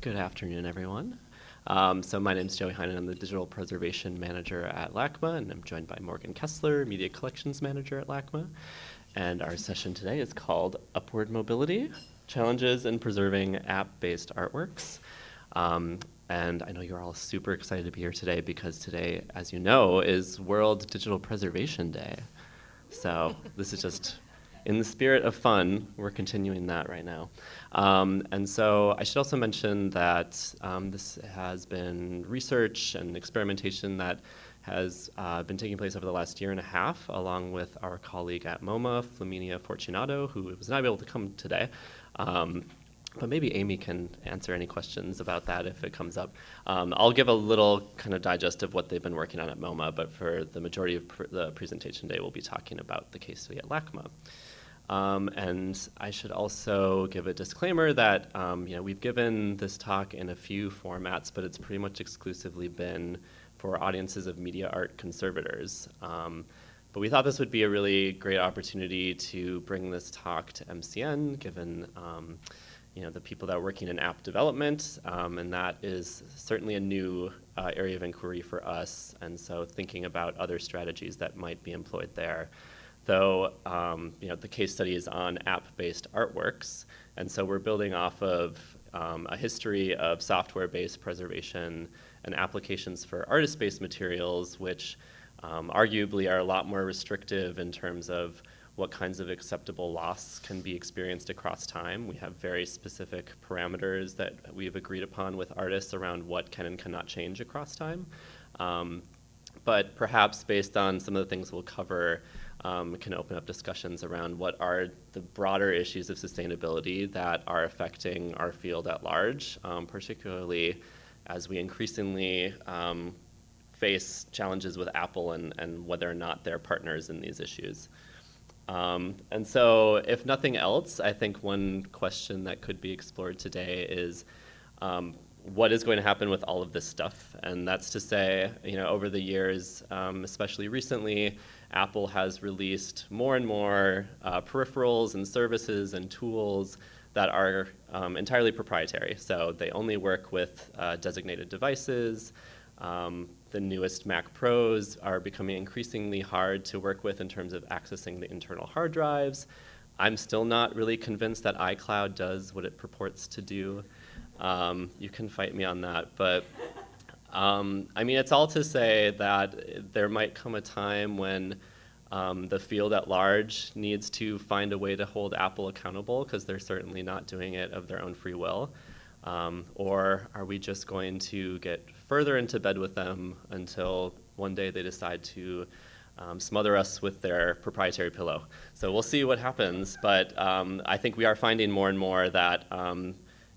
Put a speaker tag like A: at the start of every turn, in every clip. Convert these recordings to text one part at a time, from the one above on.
A: Good afternoon, everyone. So my name is Joey Heinen. I'm the Digital Preservation Manager at LACMA, and I'm joined by Morgan Kessler, Media Collections Manager at LACMA. And our session today is called Upward Mobility, Challenges in Preserving App-Based Artworks. And I know you're all super excited to be here today because today, as you know, is World Digital Preservation Day. So this is just in the spirit of fun, we're continuing that right now. And so I should also mention that this has been research and experimentation that has been taking place over the last year and a half, along with our colleague at MoMA, Flaminia Fortunato, who was not able to come today. But maybe Amy can answer any questions about that if it comes up. I'll give a little kind of digest of what they've been working on at MoMA, but for the majority of the presentation day, we'll be talking about the case study at LACMA. And I should also give a disclaimer that we've given this talk in a few formats, but it's pretty much exclusively been for audiences of media art conservators. But we thought this would be a really great opportunity to bring this talk to MCN, given the people that are working in app development, and that is certainly a new area of inquiry for us, and so thinking about other strategies that might be employed there. Though the case study is on app-based artworks, and so we're building off of a history of software-based preservation and applications for artist-based materials, which arguably are a lot more restrictive in terms of what kinds of acceptable loss can be experienced across time. We have very specific parameters that we've agreed upon with artists around what can and cannot change across time. But perhaps based on some of the things we'll cover, can open up discussions around what are the broader issues of sustainability that are affecting our field at large, particularly as we increasingly face challenges with Apple and whether or not they're partners in these issues. And so if nothing else, I think one question that could be explored today is what is going to happen with all of this stuff? And that's to say, over the years, especially recently, Apple has released more and more peripherals and services and tools that are entirely proprietary. So they only work with designated devices. The newest Mac Pros are becoming increasingly hard to work with in terms of accessing the internal hard drives. I'm still not really convinced that iCloud does what it purports to do. You can fight me on that, but it's all to say that there might come a time when the field at large needs to find a way to hold Apple accountable, because they're certainly not doing it of their own free will. Or are we just going to get further into bed with them until one day they decide to smother us with their proprietary pillow? So we'll see what happens, but I think we are finding more and more that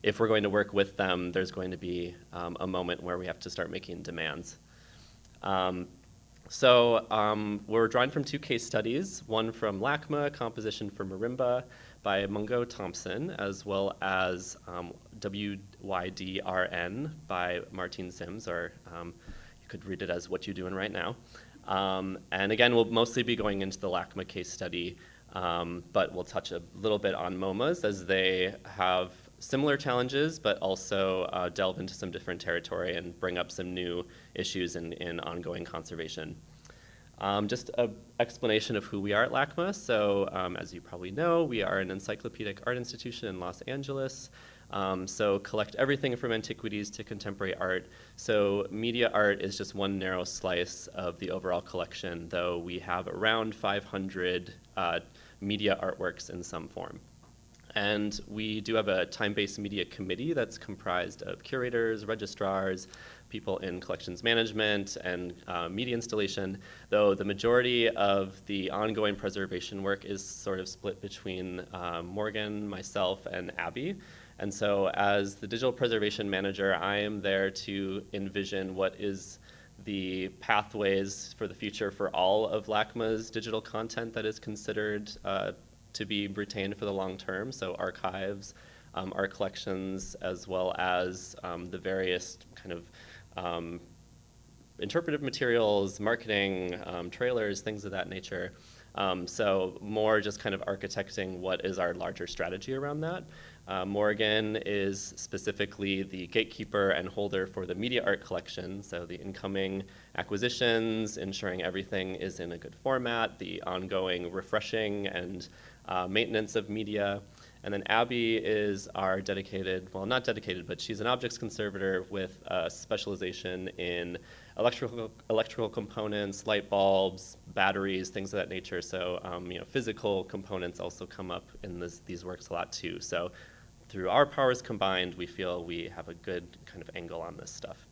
A: if we're going to work with them, there's going to be a moment where we have to start making demands. We're drawing from two case studies, one from LACMA, composition for Marimba by Mungo Thompson, as well as WYDRN by Martine Sims, or you could read it as What You Doing Right Now. And again, we'll mostly be going into the LACMA case study, but we'll touch a little bit on MoMAs as they have similar challenges, but also delve into some different territory and bring up some new issues in ongoing conservation. Just an explanation of who we are at LACMA. So as you probably know, we are an encyclopedic art institution in Los Angeles. So collect everything from antiquities to contemporary art. So media art is just one narrow slice of the overall collection, though we have around 500 media artworks in some form. And we do have a time-based media committee that's comprised of curators, registrars, people in collections management and media installation, though the majority of the ongoing preservation work is sort of split between Morgan, myself, and Abby. And so as the digital preservation manager, I am there to envision what is the pathways for the future for all of LACMA's digital content that is considered to be retained for the long term, so archives, art collections, as well as the various kind of interpretive materials, marketing, trailers, things of that nature. So more just kind of architecting what is our larger strategy around that. Morgan is specifically the gatekeeper and holder for the media art collection, so the incoming acquisitions, ensuring everything is in a good format, the ongoing refreshing and maintenance of media. And then Abby is our dedicated, well, not dedicated, but she's an objects conservator with a specialization in electrical components, light bulbs, batteries, things of that nature. So, physical components also come up in these works a lot too. So through our powers combined, we feel we have a good kind of angle on this stuff.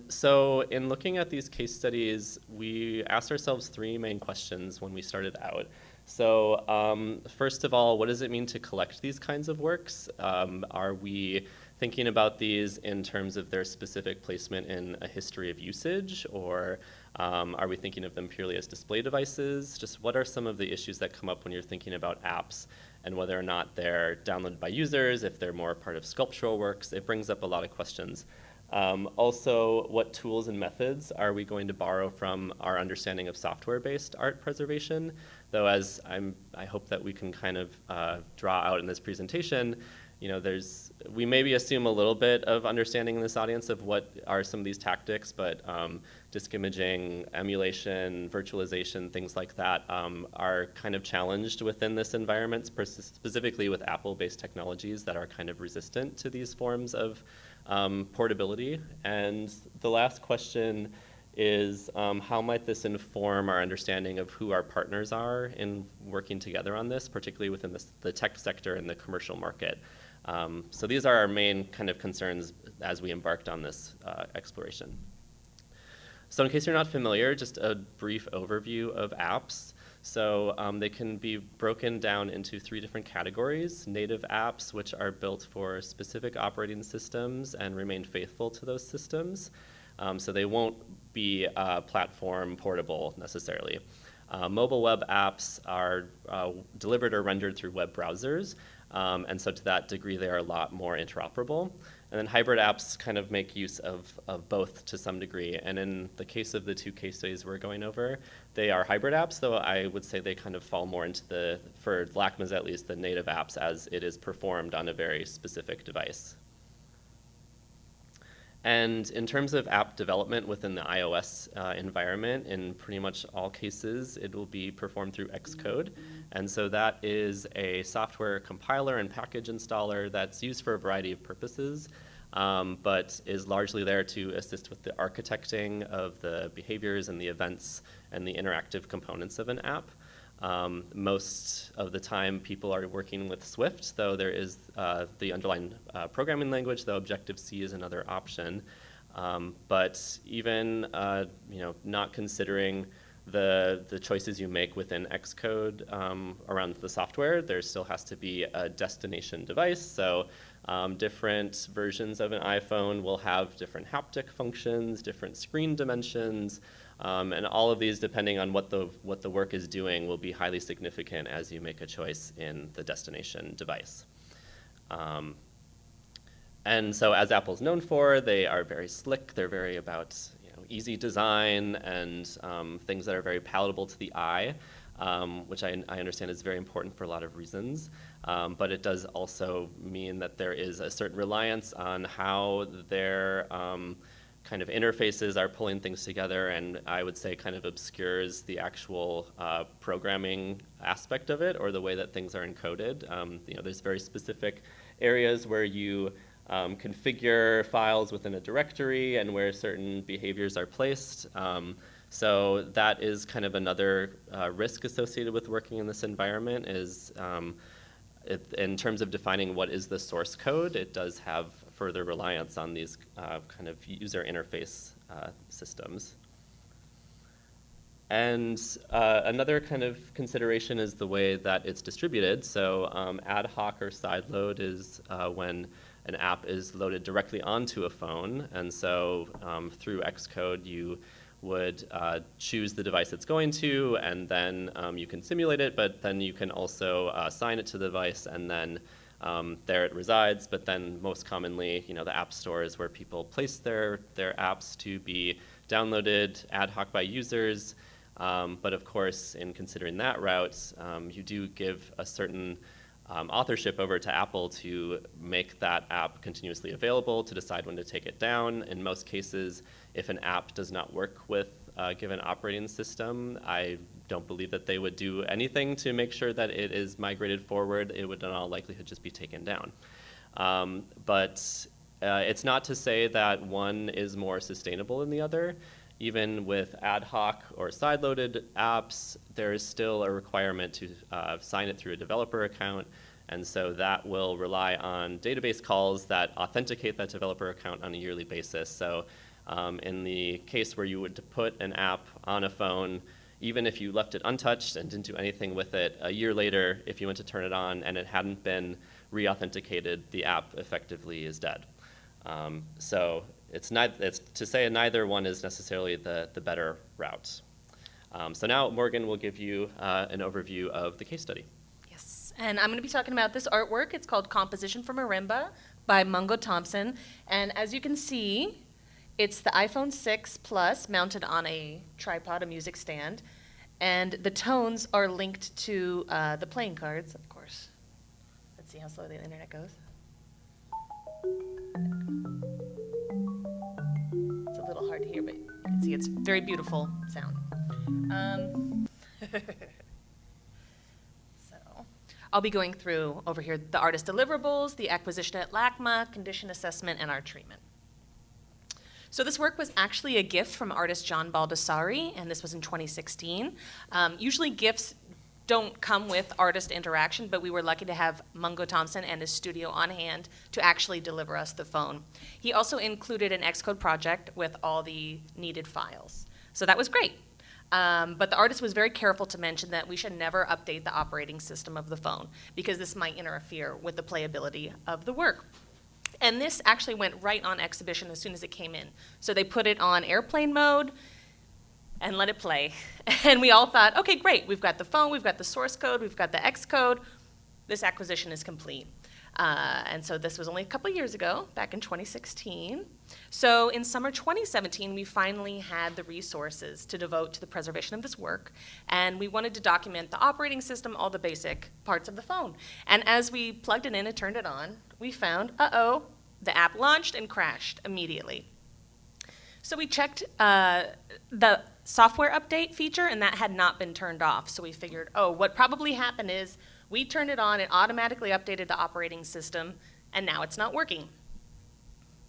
A: So in looking at these case studies, we asked ourselves three main questions when we started out. So first of all, what does it mean to collect these kinds of works? Are we thinking about these in terms of their specific placement in a history of usage, or are we thinking of them purely as display devices? Just what are some of the issues that come up when you're thinking about apps and whether or not they're downloaded by users, if they're more part of sculptural works? It brings up a lot of questions. Also, what tools and methods are we going to borrow from our understanding of software-based art preservation? Though as I hope that we can kind of draw out in this presentation, we maybe assume a little bit of understanding in this audience of what are some of these tactics, but disk imaging, emulation, virtualization, things like that are kind of challenged within this environment, specifically with Apple-based technologies that are kind of resistant to these forms of portability. And the last question is how might this inform our understanding of who our partners are in working together on this, particularly within the tech sector and the commercial market. So these are our main kind of concerns as we embarked on this exploration. So in case you're not familiar, just a brief overview of apps. So they can be broken down into three different categories: native apps, which are built for specific operating systems and remain faithful to those systems. So they won't be platform portable necessarily. Mobile web apps are delivered or rendered through web browsers. And so to that degree, they are a lot more interoperable. And then hybrid apps kind of make use of both to some degree. And in the case of the two case studies we're going over, they are hybrid apps, though I would say they kind of fall more into for LACMA's at least, the native apps as it is performed on a very specific device. And in terms of app development within the iOS environment, in pretty much all cases, it will be performed through Xcode. And so that is a software compiler and package installer that's used for a variety of purposes, but is largely there to assist with the architecting of the behaviors and the events and the interactive components of an app. Most of the time, people are working with Swift, though there is the underlying programming language, though Objective-C is another option. But even not considering the choices you make within Xcode around the software, there still has to be a destination device. So different versions of an iPhone will have different haptic functions, different screen dimensions. And all of these, depending on what the work is doing, will be highly significant as you make a choice in the destination device. And so as Apple's known for, they are very slick. They're very about easy design and things that are very palatable to the eye, which I understand is very important for a lot of reasons. But it does also mean that there is a certain reliance on how their kind of interfaces are pulling things together, and I would say kind of obscures the actual programming aspect of it or the way that things are encoded. There's very specific areas where you configure files within a directory and where certain behaviors are placed. So that is kind of another risk associated with working in this environment is in terms of defining what is the source code, it does have further reliance on these kind of user interface systems. And another kind of consideration is the way that it's distributed. So ad hoc or sideload is when an app is loaded directly onto a phone. And so through Xcode, you would choose the device it's going to, and then you can simulate it, but then you can also assign it to the device, and then there it resides. But then most commonly, the App Store is where people place their apps to be downloaded ad hoc by users. But of course, in considering that route, you do give a certain authorship over to Apple to make that app continuously available, to decide when to take it down. In most cases, if an app does not work with a given operating system, I don't believe that they would do anything to make sure that it is migrated forward. It would in all likelihood just be taken down. But it's not to say that one is more sustainable than the other. Even with ad hoc or side-loaded apps, there is still a requirement to sign it through a developer account. And so that will rely on database calls that authenticate that developer account on a yearly basis. So in the case where you would put an app on a phone, even if you left it untouched and didn't do anything with it, a year later, if you went to turn it on and it hadn't been re-authenticated, the app effectively is dead. So it's to say neither one is necessarily the better route. So now Morgan will give you an overview of the case study.
B: Yes, and I'm going to be talking about this artwork. It's called Composition for Marimba by Mungo Thompson. And as you can see, it's the iPhone 6 Plus mounted on a tripod, a music stand. And the tones are linked to the playing cards, of course. Let's see how slow the internet goes. It's a little hard to hear, but you can see it's very beautiful sound. So I'll be going through over here the artist deliverables, the acquisition at LACMA, condition assessment, and our treatment. So this work was actually a gift from artist John Baldessari, and this was in 2016. Usually gifts don't come with artist interaction, but we were lucky to have Mungo Thompson and his studio on hand to actually deliver us the phone. He also included an Xcode project with all the needed files. So that was great. But the artist was very careful to mention that we should never update the operating system of the phone because this might interfere with the playability of the work. And this actually went right on exhibition as soon as it came in. So they put it on airplane mode and let it play. And we all thought, okay, great, we've got the phone, we've got the source code, we've got the Xcode, this acquisition is complete. And so this was only a couple years ago, back in 2016. So in summer 2017, we finally had the resources to devote to the preservation of this work, and we wanted to document the operating system, all the basic parts of the phone. And as we plugged it in and turned it on, we found, uh-oh, the app launched and crashed immediately. So we checked the software update feature, and that had not been turned off. So we figured, oh, what probably happened is we turned it on, it automatically updated the operating system, and now it's not working.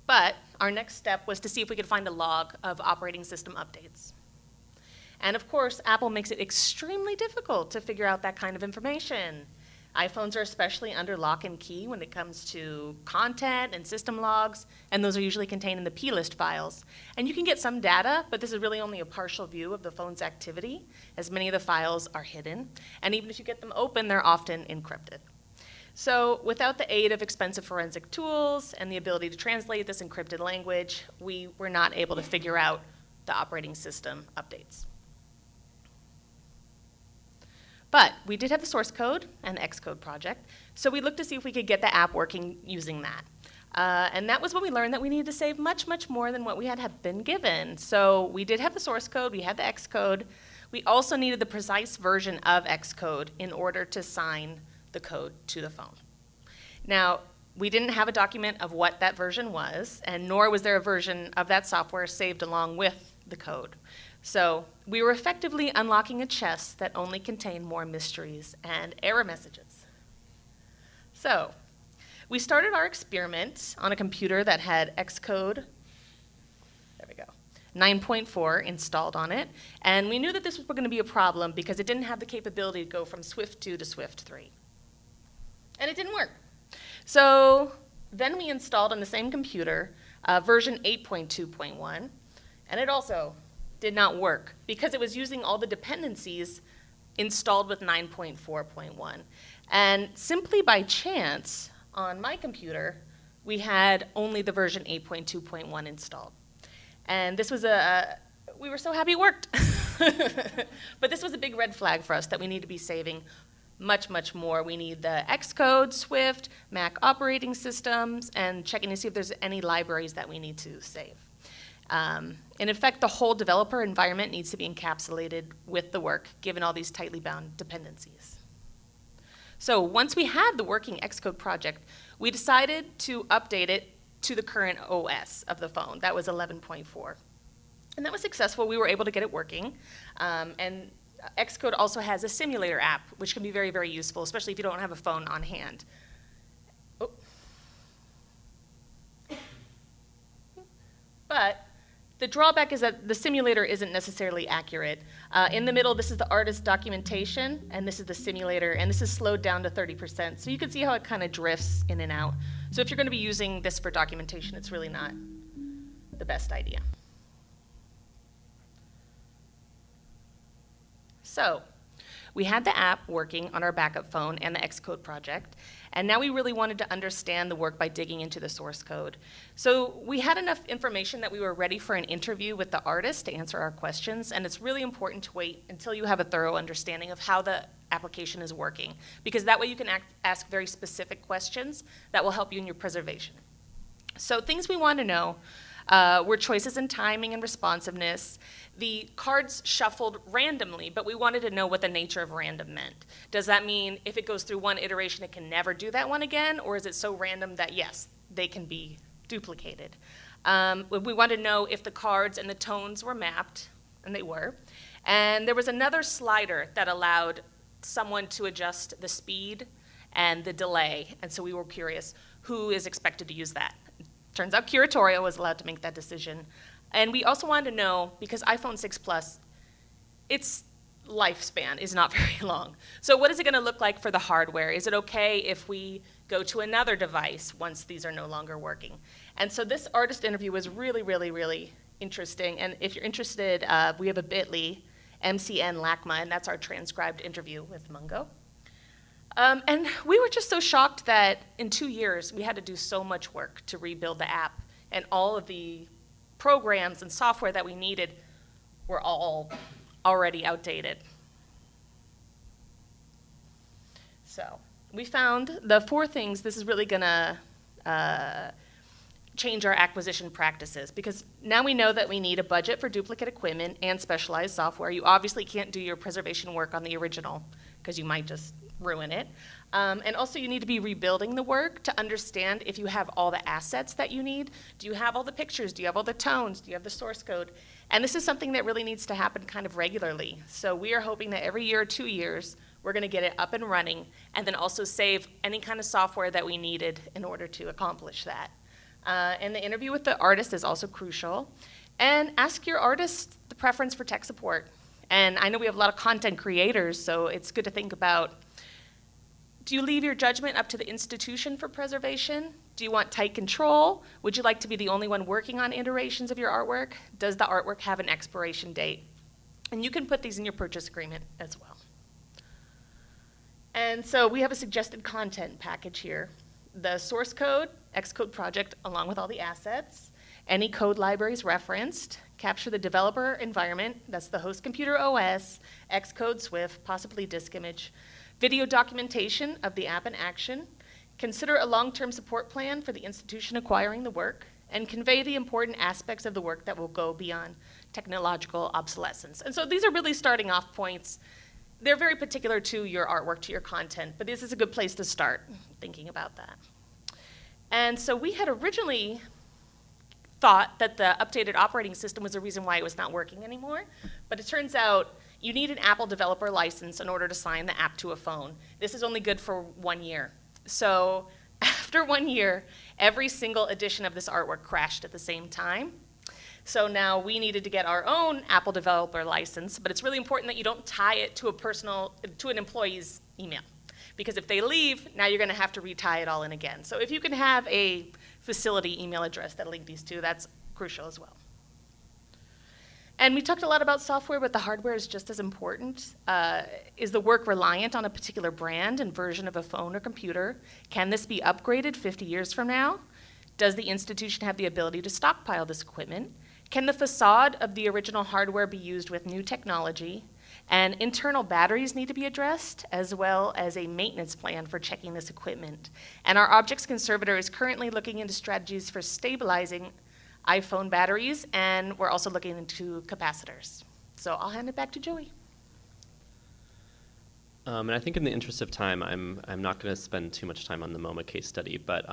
B: But our next step was to see if we could find a log of operating system updates. And of course, Apple makes it extremely difficult to figure out that kind of information. iPhones are especially under lock and key when it comes to content and system logs, and those are usually contained in the plist files. And you can get some data, but this is really only a partial view of the phone's activity, as many of the files are hidden. And even if you get them open, they're often encrypted. So without the aid of expensive forensic tools and the ability to translate this encrypted language, we were not able to figure out the operating system updates. But we did have the source code and the Xcode project, so we looked to see if we could get the app working using that. And that was when we learned that we needed to save much, much more than what we had been given. So we did have the source code, we had the Xcode. We also needed the precise version of Xcode in order to sign the code to the phone. Now, we didn't have a document of what that version was, and nor was there a version of that software saved along with the code. So we were effectively unlocking a chest that only contained more mysteries and error messages. So we started our experiment on a computer that had Xcode, there we go, 9.4 installed on it, and we knew that this was going to be a problem because it didn't have the capability to go from Swift 2 to Swift 3. And it didn't work. So then we installed on the same computer version 8.2.1, and it also did not work because it was using all the dependencies installed with 9.4.1. And simply by chance, on my computer, we had only the version 8.2.1 installed. And this was we were so happy it worked. But this was a big red flag for us that we need to be saving much, much more. We need the Xcode, Swift, Mac operating systems, and checking to see if there's any libraries that we need to save. And in fact, the whole developer environment needs to be encapsulated with the work, given all these tightly bound dependencies. So once we had the working Xcode project, we decided to update it to the current OS of the phone. That was 11.4. And that was successful. We were able to get it working. And Xcode also has a simulator app, which can be very, very useful, especially if you don't have a phone on hand. Oh. But the drawback is that the simulator isn't necessarily accurate. In the middle, this is the artist documentation, and this is the simulator, and this is slowed down to 30%. So you can see how it kind of drifts in and out. So if you're going to be using this for documentation, it's really not the best idea. So we had the app working on our backup phone and the Xcode project, and now we really wanted to understand the work by digging into the source code. So we had enough information that we were ready for an interview with the artist to answer our questions, and it's really important to wait until you have a thorough understanding of how the application is working, because that way you can ask very specific questions that will help you in your preservation. So things we want to know were choices in timing and responsiveness. The cards shuffled randomly, but we wanted to know what the nature of random meant. Does that mean if it goes through one iteration, it can never do that one again? Or is it so random that, yes, they can be duplicated? We wanted to know if the cards and the tones were mapped, and they were. And there was another slider that allowed someone to adjust the speed and the delay. And so we were curious, who is expected to use that? Turns out Curatorial was allowed to make that decision. And we also wanted to know, because iPhone 6 Plus, its lifespan is not very long. So what is it going to look like for the hardware? Is it okay if we go to another device once these are no longer working? And so this artist interview was really, really, really interesting. And if you're interested, we have a bit.ly, MCN LACMA, and that's our transcribed interview with Mungo. And we were just so shocked that in 2 years, we had to do so much work to rebuild the app, and all of the programs and software that we needed were all already outdated. So we found the 4 things. This is really going to change our acquisition practices, because now we know that we need a budget for duplicate equipment and specialized software. You obviously can't do your preservation work on the original, because you might just ruin it. And also you need to be rebuilding the work to understand if you have all the assets that you need. Do you have all the pictures? Do you have all the tones? Do you have the source code? And this is something that really needs to happen kind of regularly. So we are hoping that every year or 2 years, we're going to get it up and running, and then also save any kind of software that we needed in order to accomplish that. And the interview with the artist is also crucial. And ask your artist the preference for tech support. And I know we have a lot of content creators, so it's good to think about, do you leave your judgment up to the institution for preservation? Do you want tight control? Would you like to be the only one working on iterations of your artwork? Does the artwork have an expiration date? And you can put these in your purchase agreement as well. And so we have a suggested content package here. The source code, Xcode project, along with all the assets, any code libraries referenced, capture the developer environment, that's the host computer OS, Xcode, Swift, possibly disk image, video documentation of the app in action, consider a long-term support plan for the institution acquiring the work, and convey the important aspects of the work that will go beyond technological obsolescence. And so these are really starting off points. They're very particular to your artwork, to your content, but this is a good place to start thinking about that. And so we had originally thought that the updated operating system was the reason why it was not working anymore, but it turns out you need an Apple developer license in order to sign the app to a phone. This is only good for 1 year. So after 1 year, every single edition of this artwork crashed at the same time. So now we needed to get our own Apple developer license, but it's really important that you don't tie it to an employee's email. Because if they leave, now you're going to have to retie it all in again. So if you can have a facility email address that'll link these two, that's crucial as well. And we talked a lot about software, but the hardware is just as important. Is the work reliant on a particular brand and version of a phone or computer? Can this be upgraded 50 years from now? Does the institution have the ability to stockpile this equipment? Can the facade of the original hardware be used with new technology? And internal batteries need to be addressed, as well as a maintenance plan for checking this equipment. And our objects conservator is currently looking into strategies for stabilizing iPhone batteries, and we're also looking into capacitors. So I'll hand it back to Joey.
A: And I think in the interest of time, I'm not going to spend too much time on the MoMA case study, but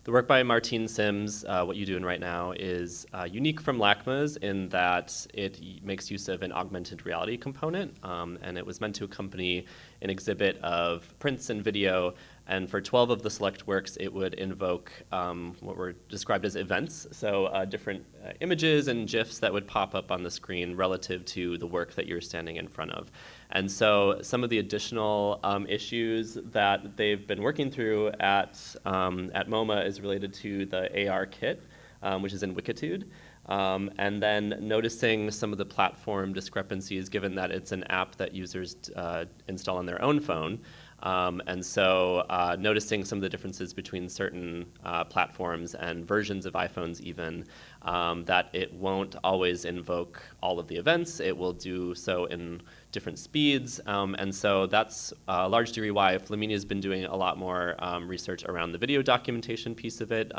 A: the work by Martine Sims, what you're doing right now, is unique from LACMA's in that it makes use of an augmented reality component, and it was meant to accompany an exhibit of prints and video. And for 12 of the select works, it would invoke what were described as events, so different images and GIFs that would pop up on the screen relative to the work that you're standing in front of. And so some of the additional issues that they've been working through at MoMA is related to the AR kit, which is in Wikitude. And then noticing some of the platform discrepancies, given that it's an app that users install on their own phone. And so noticing some of the differences between certain platforms and versions of iPhones even, that it won't always invoke all of the events. It will do so in different speeds. And so that's a large degree why Flaminia has been doing a lot more research around the video documentation piece of it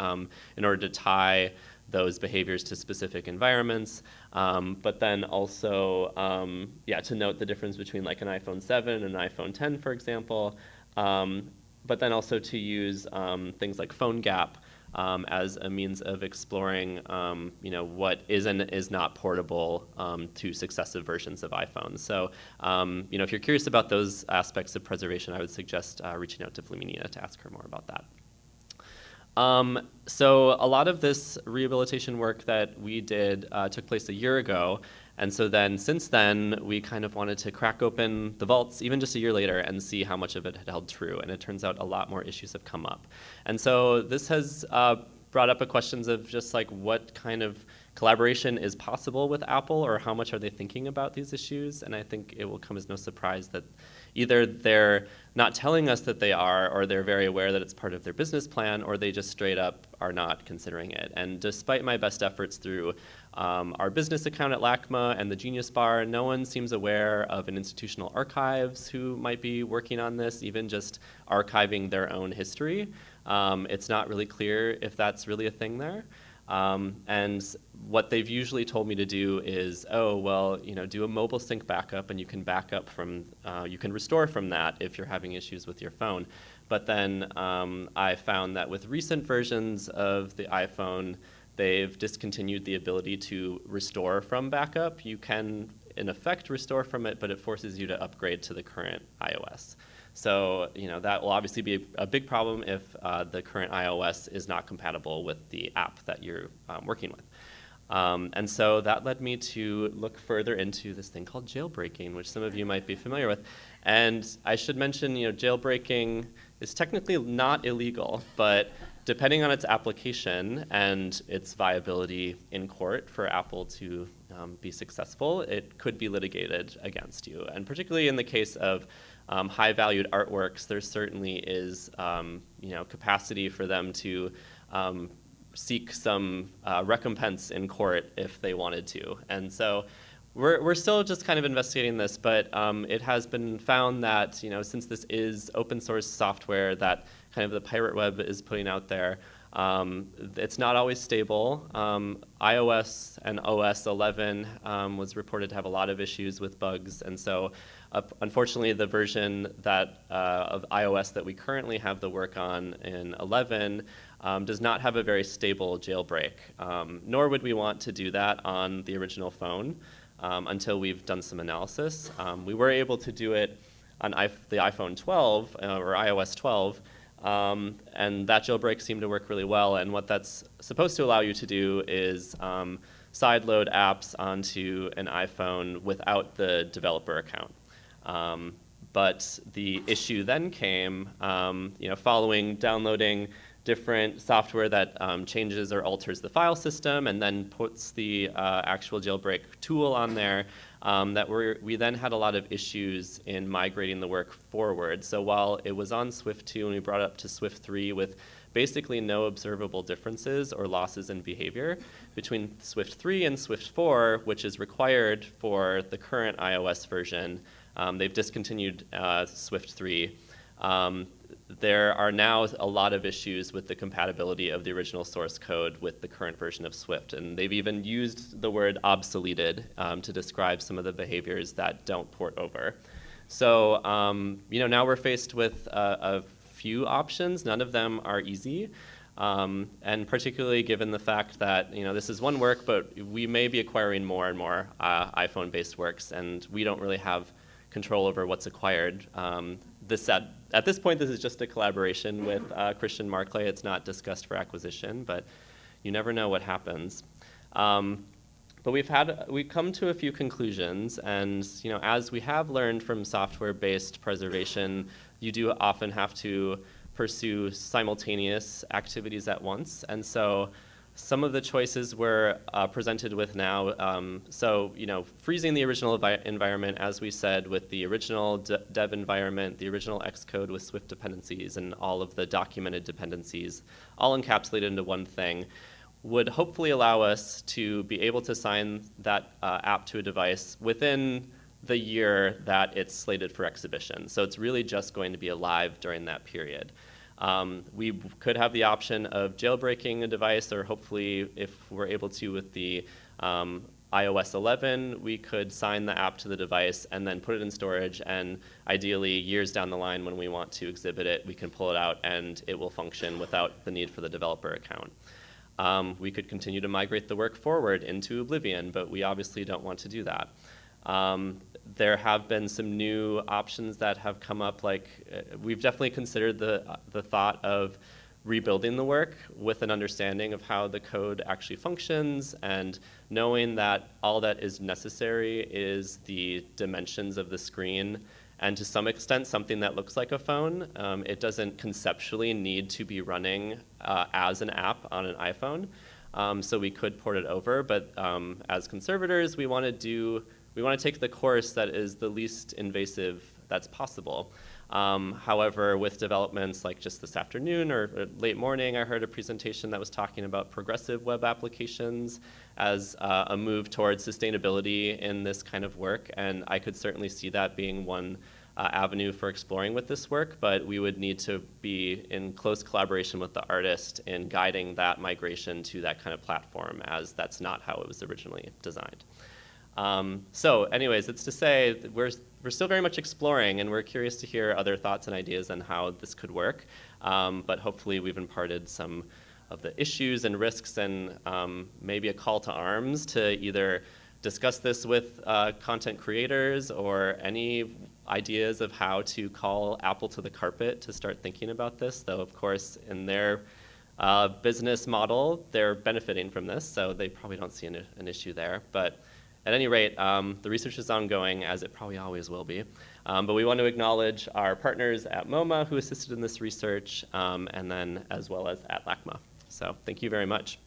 A: in order to tie those behaviors to specific environments, but then also, to note the difference between like an iPhone 7 and an iPhone 10, for example, but then also to use things like phone gap as a means of exploring, what is and is not portable to successive versions of iPhones. So, if you're curious about those aspects of preservation, I would suggest reaching out to Flaminia to ask her more about that. So a lot of this rehabilitation work that we did took place a year ago. And so then since then, we kind of wanted to crack open the vaults, even just a year later, and see how much of it had held true. And it turns out a lot more issues have come up. And so this has brought up questions of just like what kind of collaboration is possible with Apple, or how much are they thinking about these issues? And I think it will come as no surprise that either they're not telling us that they are, or they're very aware that it's part of their business plan, or they just straight up are not considering it. And despite my best efforts through our business account at LACMA and the Genius Bar, no one seems aware of an institutional archives who might be working on this, even just archiving their own history. It's not really clear if that's really a thing there. And what they've usually told me to do is, do a mobile sync backup, and you can back up from, you can restore from that if you're having issues with your phone. But then I found that with recent versions of the iPhone, they've discontinued the ability to restore from backup. You can, in effect, restore from it, but it forces you to upgrade to the current iOS. So, that will obviously be a big problem if the current iOS is not compatible with the app that you're working with. And so that led me to look further into this thing called jailbreaking, which some of you might be familiar with. And I should mention, jailbreaking is technically not illegal, but depending on its application and its viability in court for Apple to be successful, it could be litigated against you. And particularly in the case of high-valued artworks, there certainly is capacity for them to seek some recompense in court if they wanted to. And so we're still just kind of investigating this, but it has been found that since this is open source software that kind of the pirate web is putting out there, it's not always stable. iOS and OS 11 was reported to have a lot of issues with bugs, and so unfortunately the version that of iOS that we currently have the work on in 11 does not have a very stable jailbreak, nor would we want to do that on the original phone until we've done some analysis. We were able to do it on the iPhone 12 or iOS 12, and that jailbreak seemed to work really well. And what that's supposed to allow you to do is sideload apps onto an iPhone without the developer account. But the issue then came, following downloading different software that changes or alters the file system and then puts the actual jailbreak tool on there, we then had a lot of issues in migrating the work forward. So while it was on Swift 2 and we brought it up to Swift 3 with basically no observable differences or losses in behavior, between Swift 3 and Swift 4, which is required for the current iOS version, they've discontinued Swift 3. There are now a lot of issues with the compatibility of the original source code with the current version of Swift. And they've even used the word obsoleted to describe some of the behaviors that don't port over. So, now we're faced with a few options. None of them are easy. And particularly given the fact that, this is one work, but we may be acquiring more and more iPhone-based works, and we don't really have control over what's acquired. At this point, this is just a collaboration with Christian Marclay. It's not discussed for acquisition, but you never know what happens. But we've come to a few conclusions, and as we have learned from software-based preservation, you do often have to pursue simultaneous activities at once, and so some of the choices we're presented with now. Freezing the original environment, as we said, with the original dev environment, the original Xcode with Swift dependencies, and all of the documented dependencies, all encapsulated into one thing, would hopefully allow us to be able to sign that app to a device within the year that it's slated for exhibition. So it's really just going to be alive during that period. We could have the option of jailbreaking a device, or hopefully, if we're able to with the iOS 11, we could sign the app to the device and then put it in storage, and ideally, years down the line when we want to exhibit it, we can pull it out and it will function without the need for the developer account. We could continue to migrate the work forward into Oblivion, but we obviously don't want to do that. There have been some new options that have come up, like we've definitely considered the thought of rebuilding the work with an understanding of how the code actually functions, and knowing that all that is necessary is the dimensions of the screen, and to some extent something that looks like a phone. It doesn't conceptually need to be running as an app on an iPhone, so we could port it over, but as conservators, we want to take the course that is the least invasive that's possible. However, with developments like just this afternoon or late morning, I heard a presentation that was talking about progressive web applications as a move towards sustainability in this kind of work, and I could certainly see that being one avenue for exploring with this work, but we would need to be in close collaboration with the artist in guiding that migration to that kind of platform, as that's not how it was originally designed. So anyways, it's to say that we're still very much exploring, and we're curious to hear other thoughts and ideas on how this could work, but hopefully we've imparted some of the issues and risks, and maybe a call to arms to either discuss this with content creators, or any ideas of how to call Apple to the carpet to start thinking about this, though of course in their business model they're benefiting from this, so they probably don't see an issue there. But at any rate, the research is ongoing, as it probably always will be. But we want to acknowledge our partners at MoMA who assisted in this research, and then as well as at LACMA. So thank you very much.